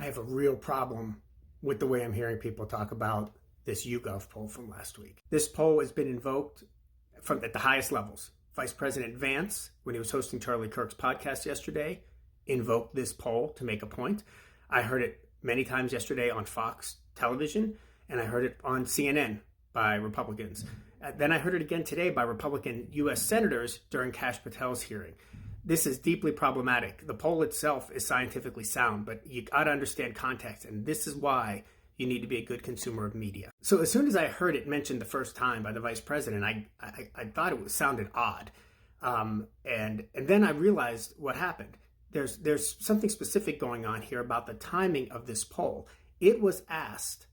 have a real problem with the way I'm hearing people talk about this YouGov poll from last week. This poll has been invoked from at the highest levels. Vice President Vance, when he was hosting Charlie Kirk's podcast yesterday, invoked this poll to make a point. I heard it many times yesterday on Fox television, and I heard it on CNN by Republicans. Then I heard it again today by Republican U.S. senators during Kash Patel's hearing. This is deeply problematic. The poll itself is scientifically sound, but you got to understand context, and this is why you need to be a good consumer of media. So as soon as I heard it mentioned the first time by the vice president, I thought it sounded odd, and then I realized what happened. There's something specific going on here about the timing of this poll. It was asked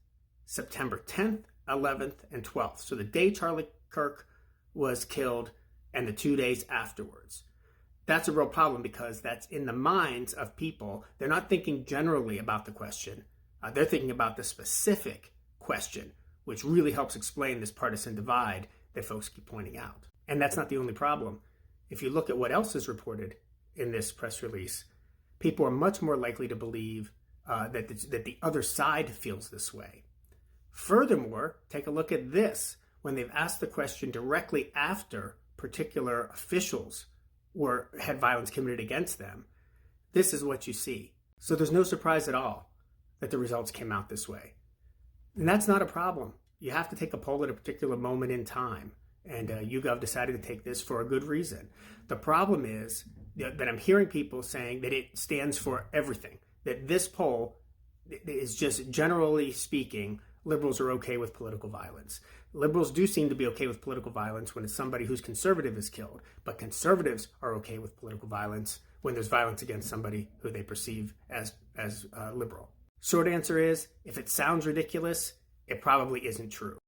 September 10th, 11th, and 12th, so the day Charlie Kirk was killed and the 2 days afterwards. That's a real problem because that's in the minds of people. They're not thinking generally about the question. They're thinking about the specific question, which really helps explain this partisan divide that folks keep pointing out. And that's not the only problem. If you look at what else is reported in this press release, people are much more likely to believe that the other side feels this way. Furthermore, take a look at this. When they've asked the question directly after particular officials had violence committed against them, this is what you see. So there's no surprise at all that the results came out this way. And that's not a problem. You have to take a poll at a particular moment in time. And YouGov decided to take this for a good reason. The problem is that I'm hearing people saying that it stands for everything, that this poll is just, generally speaking, liberals are okay with political violence. Liberals do seem to be okay with political violence when it's somebody who's conservative is killed, but conservatives are okay with political violence when there's violence against somebody who they perceive as liberal. Short answer is, if it sounds ridiculous, it probably isn't true.